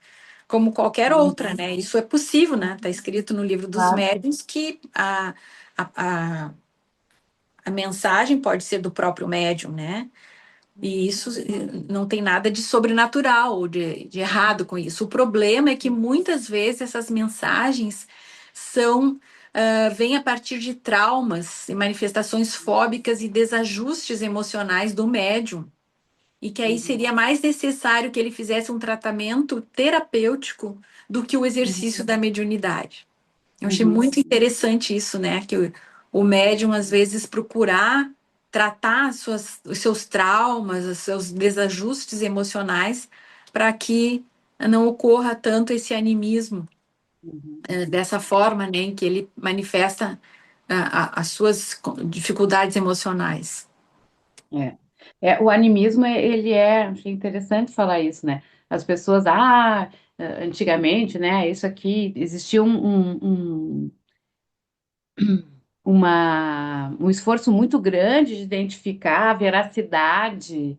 como qualquer outra, Uhum. né? Isso é possível, né? Está escrito no livro dos Claro. médiuns que a, a, a mensagem pode ser do próprio médium, né? E isso não tem nada de sobrenatural ou de errado com isso. O problema é que muitas vezes essas mensagens são vêm a partir de traumas e manifestações fóbicas e desajustes emocionais do médium, e que aí Uhum. seria mais necessário que ele fizesse um tratamento terapêutico do que o exercício da mediunidade. Eu achei Uhum. muito interessante isso, né? Que o médium, às vezes, procurar tratar os seus traumas, os seus desajustes emocionais, para que não ocorra tanto esse animismo, Uhum. dessa forma, né, em que ele manifesta as suas dificuldades emocionais. É. O animismo, achei interessante falar isso, né? As pessoas, antigamente, né, isso aqui, existia um esforço muito grande de identificar a veracidade,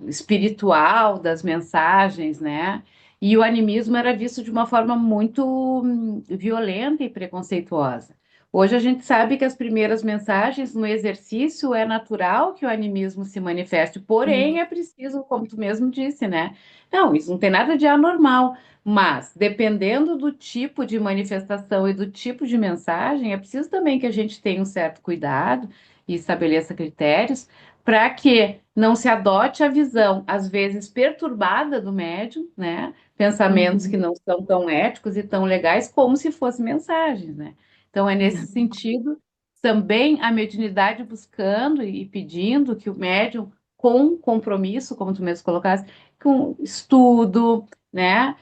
espiritual das mensagens, né? E o animismo era visto de uma forma muito violenta e preconceituosa. Hoje a gente sabe que as primeiras mensagens no exercício é natural que o animismo se manifeste, porém é preciso, como tu mesmo disse, né? Não, isso não tem nada de anormal. Mas, dependendo do tipo de manifestação e do tipo de mensagem, é preciso também que a gente tenha um certo cuidado e estabeleça critérios para que não se adote a visão, às vezes perturbada do médium, né? Pensamentos que Uhum. não são tão éticos e tão legais como se fossem mensagens, né? Então, é nesse sentido, também a mediunidade buscando e pedindo que o médium, com compromisso, como tu mesmo colocaste, com estudo, né?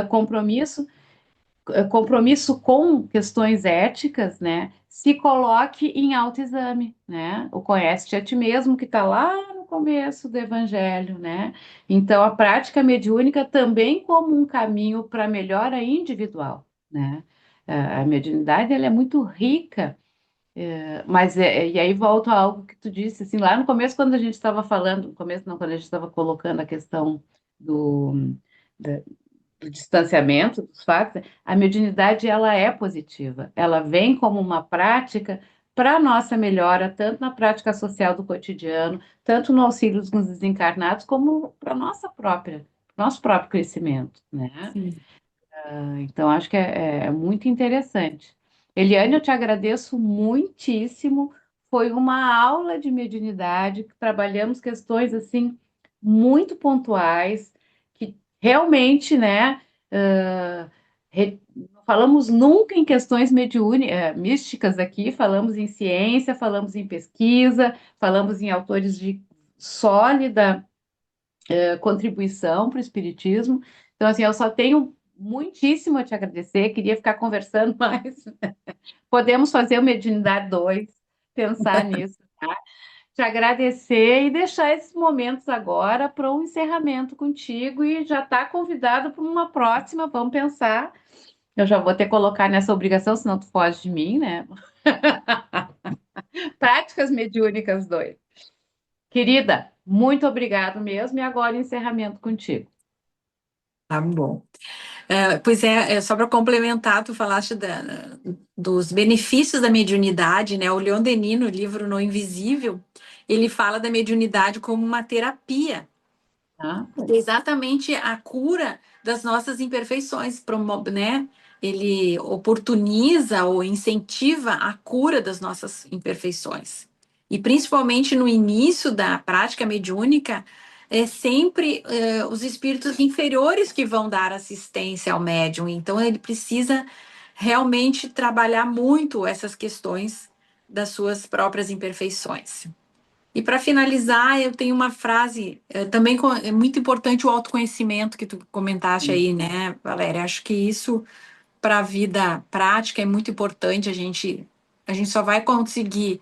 Compromisso com questões éticas, né? Se coloque em autoexame, né? O conhece-te a ti mesmo, que está lá no começo do Evangelho, né? Então, a prática mediúnica também como um caminho para melhora individual, né? A mediunidade, ela é muito rica, mas e aí volto a algo que tu disse, assim, lá no começo, quando a gente estava falando, no começo não, quando a gente estava colocando a questão do, do distanciamento dos fatos, a mediunidade ela é positiva. Ela vem como uma prática para a nossa melhora, tanto na prática social do cotidiano, tanto no auxílio dos desencarnados, como para nosso próprio crescimento, né? Sim. Então, acho que é muito interessante. Eliane, eu te agradeço muitíssimo. Foi uma aula de mediunidade, que trabalhamos questões assim muito pontuais, que realmente, né, ah, não falamos nunca em questões místicas aqui, falamos em ciência, falamos em pesquisa, falamos em autores de sólida contribuição para o espiritismo. Então, assim, eu só tenho muitíssimo a te agradecer, queria ficar conversando mais. Podemos fazer o Mediunidade 2, pensar nisso, tá? Te agradecer e deixar esses momentos agora para um encerramento contigo e já está convidado para uma próxima, vamos pensar. Eu já vou ter que colocar nessa obrigação, senão tu foge de mim, né? Práticas mediúnicas 2. Querida, muito obrigado mesmo e agora encerramento contigo. Tá bom. Pois é, só para complementar, tu falaste dos benefícios da mediunidade, né? O Leon Denis, no livro No Invisível, ele fala da mediunidade como uma terapia, Tá? exatamente a cura das nossas imperfeições, né? Ele oportuniza ou incentiva a cura das nossas imperfeições. E principalmente no início da prática mediúnica, é sempre os espíritos inferiores que vão dar assistência ao médium. Então, ele precisa realmente trabalhar muito essas questões das suas próprias imperfeições. E para finalizar, eu tenho uma frase, também é muito importante o autoconhecimento que tu comentaste aí, né, Valéria? Acho que isso para a vida prática é muito importante. A gente só vai conseguir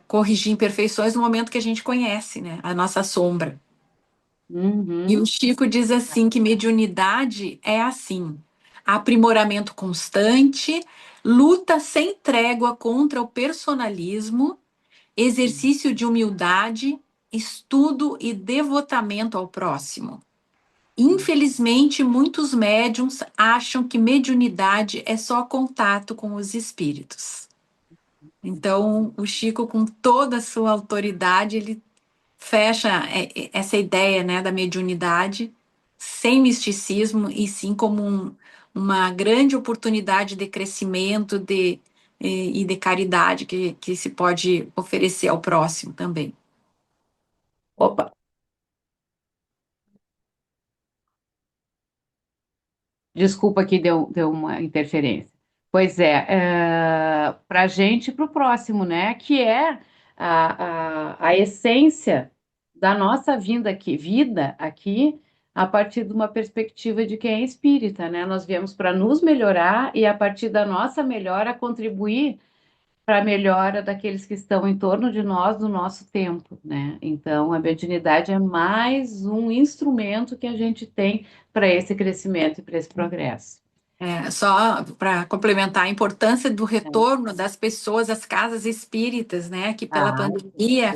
corrigir imperfeições no momento que a gente conhece, né, a nossa sombra. E o Uhum. Chico diz assim que mediunidade é assim: aprimoramento constante, luta sem trégua contra o personalismo, exercício de humildade, estudo e devotamento ao próximo. Infelizmente, muitos médiums acham que mediunidade é só contato com os espíritos. Então, o Chico, com toda a sua autoridade, ele fecha essa ideia, né, da mediunidade sem misticismo e sim como uma grande oportunidade de crescimento e de caridade que se pode oferecer ao próximo também. Opa, desculpa que deu uma interferência. Pois para a gente e para o próximo, né? Que é a essência da nossa vida aqui, a partir de uma perspectiva de quem é espírita, né? Nós viemos para nos melhorar e, a partir da nossa melhora, contribuir para a melhora daqueles que estão em torno de nós, do nosso tempo, né? Então, a mediunidade é mais um instrumento que a gente tem para esse crescimento e para esse progresso. Só para complementar a importância do retorno das pessoas às casas espíritas, né? Que pela Ah, pandemia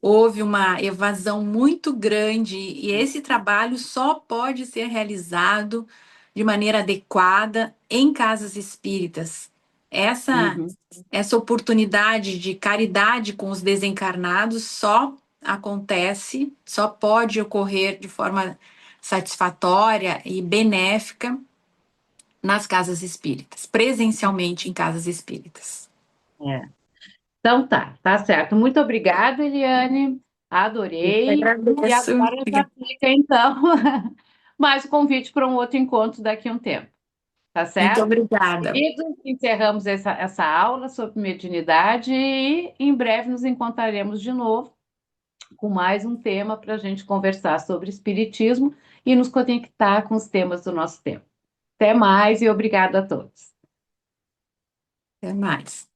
houve uma evasão muito grande e esse trabalho só pode ser realizado de maneira adequada em casas espíritas. Essa, uhum. essa oportunidade de caridade com os desencarnados só acontece, só pode ocorrer de forma satisfatória e benéfica nas casas espíritas, presencialmente em casas espíritas. É. Então tá certo. Muito obrigada, Eliane. Eu que Adorei. E agradeço. agora já fica, então, mais o convite para um outro encontro daqui a um tempo. Tá Muito certo? obrigada. Queridos, encerramos essa aula sobre mediunidade e em breve nos encontraremos de novo com mais um tema para a gente conversar sobre espiritismo e nos conectar com os temas do nosso tempo. Até mais e obrigada a todos. Até mais.